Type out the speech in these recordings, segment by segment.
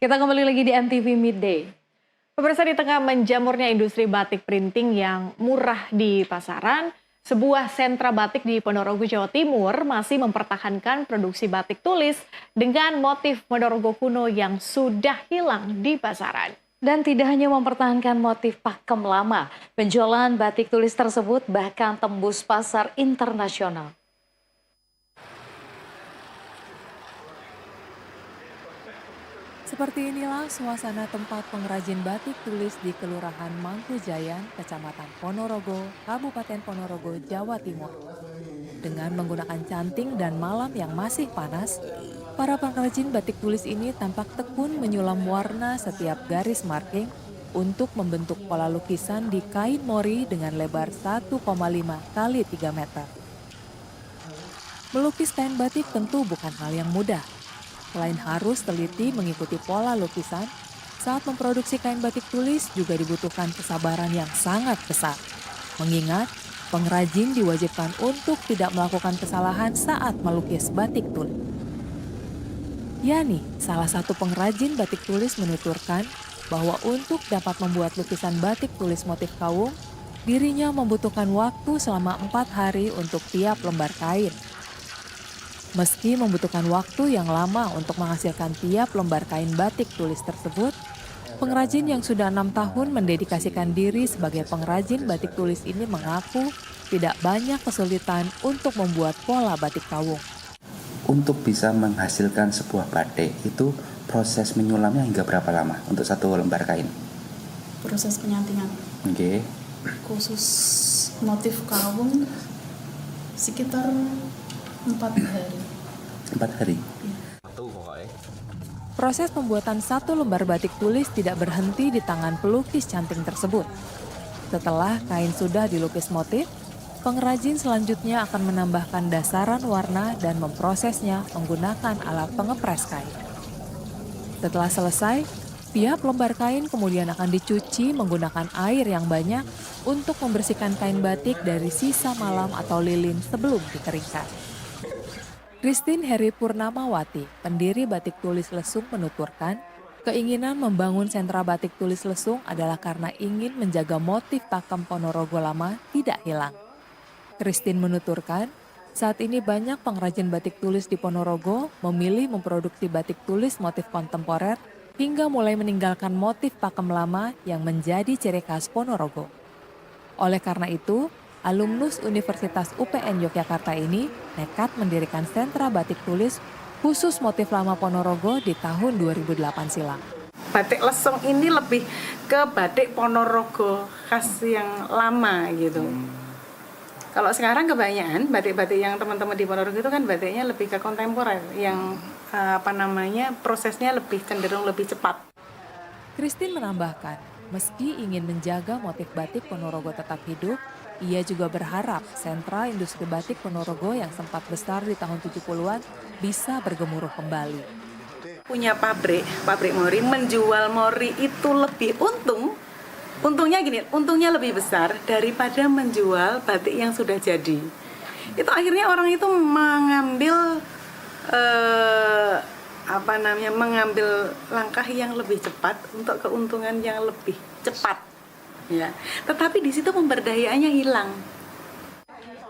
Kita kembali lagi di MTV Midday. Pemirsa, di tengah menjamurnya industri batik printing yang murah di pasaran, sebuah sentra batik di Ponorogo, Jawa Timur masih mempertahankan produksi batik tulis dengan motif Ponorogo kuno yang sudah hilang di pasaran. Dan tidak hanya mempertahankan motif pakem lama, penjualan batik tulis tersebut bahkan tembus pasar internasional. Seperti inilah suasana tempat pengrajin batik tulis di Kelurahan Mangkujayan, Kecamatan Ponorogo, Kabupaten Ponorogo, Jawa Timur. Dengan menggunakan canting dan malam yang masih panas, para pengrajin batik tulis ini tampak tekun menyulam warna setiap garis marking untuk membentuk pola lukisan di kain mori dengan lebar 1,5 kali 3 meter. Melukis kain batik tentu bukan hal yang mudah. Selain harus teliti mengikuti pola lukisan, saat memproduksi kain batik tulis juga dibutuhkan kesabaran yang sangat besar. Mengingat, pengrajin diwajibkan untuk tidak melakukan kesalahan saat melukis batik tulis. Yani, salah satu pengrajin batik tulis menuturkan bahwa untuk dapat membuat lukisan batik tulis motif kawung, dirinya membutuhkan waktu selama 4 hari untuk tiap lembar kain. Meski membutuhkan waktu yang lama untuk menghasilkan tiap lembar kain batik tulis tersebut, pengrajin yang sudah 6 tahun mendedikasikan diri sebagai pengrajin batik tulis ini mengaku tidak banyak kesulitan untuk membuat pola batik kawung. Untuk bisa menghasilkan sebuah batik itu proses menyulamnya hingga berapa lama untuk satu lembar kain? Proses penyantingan. Oke. Khusus motif kawung sekitar 4 hari. 4 hari. Proses pembuatan satu lembar batik tulis tidak berhenti di tangan pelukis canting tersebut. Setelah kain sudah dilukis motif, pengrajin selanjutnya akan menambahkan dasaran warna dan memprosesnya menggunakan alat pengepres kain. Setelah selesai, tiap lembar kain kemudian akan dicuci menggunakan air yang banyak untuk membersihkan kain batik dari sisa malam atau lilin sebelum dikeringkan. Christine Heri Purnamawati, pendiri Batik Tulis Lesung menuturkan, keinginan membangun sentra batik tulis Lesung adalah karena ingin menjaga motif pakem Ponorogo lama tidak hilang. Christine menuturkan, saat ini banyak pengrajin batik tulis di Ponorogo memilih memproduksi batik tulis motif kontemporer hingga mulai meninggalkan motif pakem lama yang menjadi ciri khas Ponorogo. Oleh karena itu, alumnus Universitas UPN Yogyakarta ini nekat mendirikan sentra batik tulis khusus motif lama Ponorogo di tahun 2008 silam. Batik Lesung ini lebih ke batik Ponorogo khas yang lama gitu. Kalau sekarang kebanyakan batik-batik yang teman-teman di Ponorogo itu kan batiknya lebih ke kontemporer yang prosesnya lebih cenderung lebih cepat. Christine menambahkan, meski ingin menjaga motif batik Ponorogo tetap hidup, ia juga berharap sentra industri batik Ponorogo yang sempat besar di tahun 70-an bisa bergemuruh kembali. Punya pabrik mori, menjual mori itu lebih untungnya lebih besar daripada menjual batik yang sudah jadi. Itu akhirnya orang itu mengambil mengambil langkah yang lebih cepat untuk keuntungan yang lebih cepat. Ya, tetapi di situ pemberdayaannya hilang.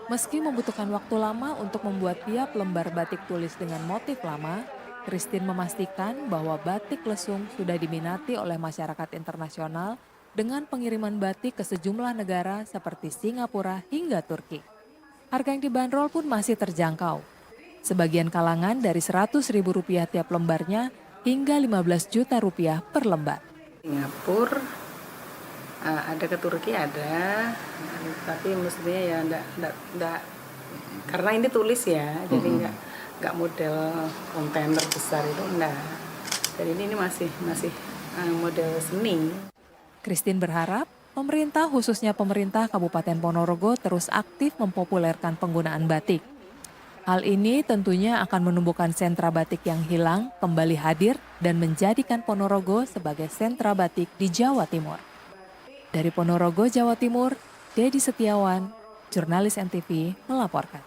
Meski membutuhkan waktu lama untuk membuat tiap lembar batik tulis dengan motif lama, Christine memastikan bahwa batik Lesung sudah diminati oleh masyarakat internasional dengan pengiriman batik ke sejumlah negara seperti Singapura hingga Turki. Harga yang dibanderol pun masih terjangkau. Sebagian kalangan dari Rp100.000 tiap lembarnya hingga Rp15 juta per lembar. Singapura, ada ke Turki ada, tapi mestinya ya enggak karena ini tulis ya, jadi enggak model kontainer besar itu enggak. Jadi ini masih model seni. Christine berharap pemerintah khususnya pemerintah Kabupaten Ponorogo terus aktif mempopulerkan penggunaan batik. Hal ini tentunya akan menumbuhkan sentra batik yang hilang kembali hadir dan menjadikan Ponorogo sebagai sentra batik di Jawa Timur. Dari Ponorogo, Jawa Timur, Dedi Setiawan, jurnalis MTV melaporkan.